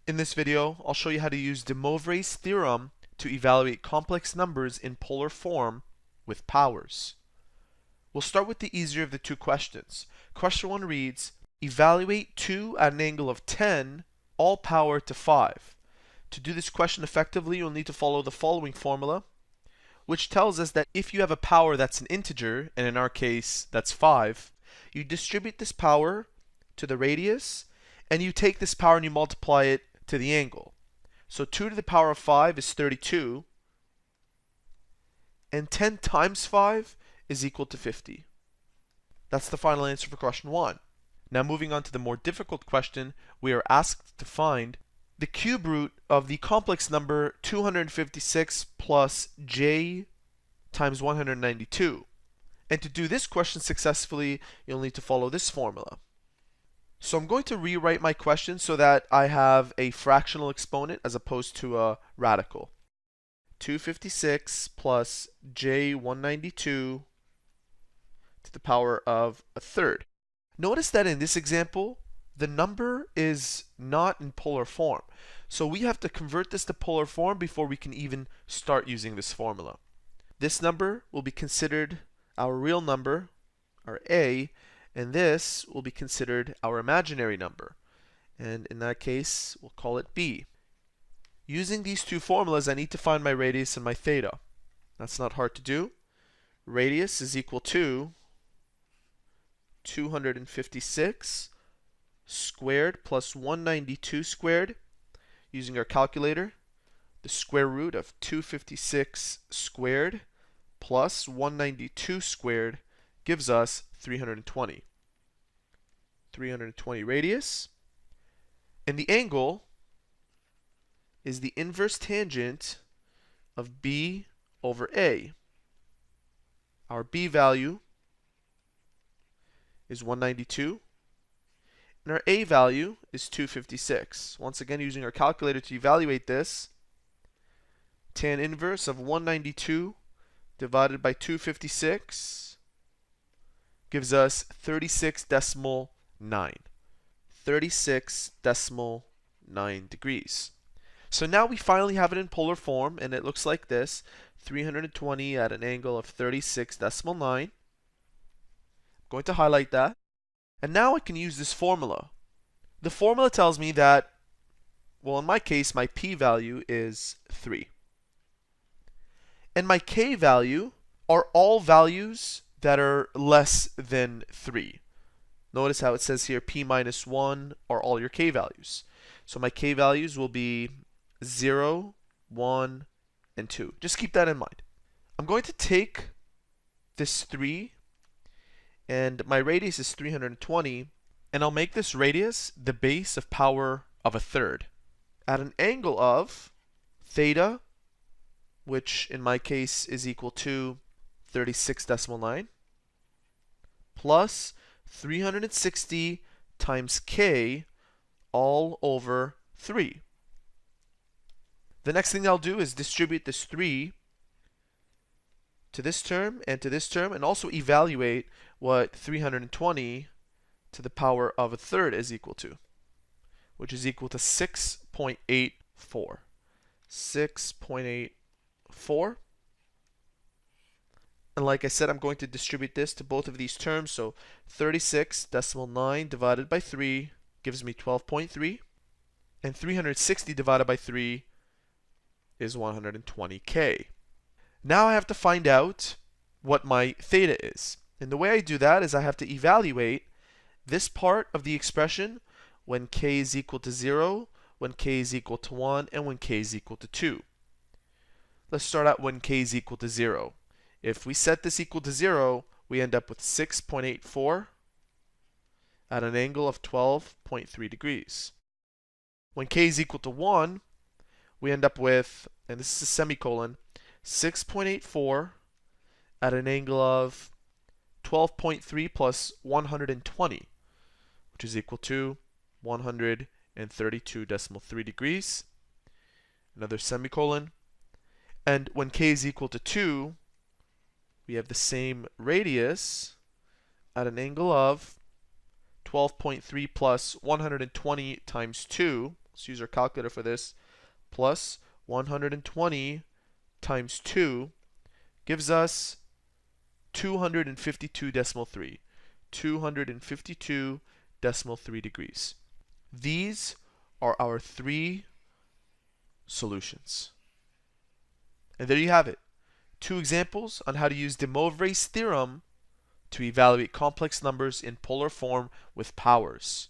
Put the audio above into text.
In this video, I'll show you how to use DeMoivre's theorem to evaluate complex numbers in polar form with powers. We'll start with the easier of the two questions. Question 1 reads, evaluate 2 at an angle of 10, all power to 5. To do this question effectively, you'll need to follow the following formula, which tells us that if you have a power that's an integer, and in our case that's 5, you distribute this power to the radius, and you take this power and you multiply it to the angle. So 2 to the power of 5 is 32, and 10 times 5 is equal to 50. That's the final answer for question 1. Now moving on to the more difficult question, we are asked to find the cube root of the complex number 256 plus j times 192. And to do this question successfully, you'll need to follow this formula. So I'm going to rewrite my question so that I have a fractional exponent as opposed to a radical. 256 plus j192 to the power of a third. Notice that in this example, the number is not in polar form. So we have to convert this to polar form before we can even start using this formula. This number will be considered our real number, our a, and this will be considered our imaginary number. And in that case, we'll call it b. Using these two formulas, I need to find my radius and my theta. That's not hard to do. Radius is equal to 256 squared plus 192 squared. Using our calculator, the square root of 256 squared plus 192 squared gives us 320. 320 radius. And the angle is the inverse tangent of b over a. Our b value is 192. And our a value is 256. Once again, using our calculator to evaluate this, tan inverse of 192 divided by 256 gives us 36.9. 36.9 degrees. So now we finally have it in polar form, and it looks like this. 320 at an angle of 36.9. I'm going to highlight that. And now I can use this formula. The formula tells me that, well, in my case, my p value is 3. And my k value are all values that are less than 3. Notice how it says here p minus 1 are all your k values. So my k values will be 0, 1, and 2. Just keep that in mind. I'm going to take this 3, and my radius is 320, and I'll make this radius the base of power of a third at an angle of theta, which in my case is equal to 36.9, plus 360 times k all over 3. The next thing I'll do is distribute this 3 to this term and to this term, and also evaluate what 320 to the power of a third is equal to, which is equal to 6.84. 6.84. And like I said, I'm going to distribute this to both of these terms. So 36.9 divided by 3 gives me 12.3. And 360 divided by 3 is 120k. Now I have to find out what my theta is. And the way I do that is I have to evaluate this part of the expression when k is equal to 0, when k is equal to 1, and when k is equal to 2. Let's start out when k is equal to 0. If we set this equal to 0, we end up with 6.84 at an angle of 12.3 degrees. When k is equal to 1, we end up with, and this is a semicolon, 6.84 at an angle of 12.3 plus 120, which is equal to 132.3 degrees. Another semicolon. And when k is equal to 2, we have the same radius at an angle of 12.3 plus 120 times 2, let's use our calculator for this, plus 120 times 2 gives us 252.3. 252.3 degrees. These are our 3 solutions. And there you have it. 2 examples on how to use DeMoivre's theorem to evaluate complex numbers in polar form with powers.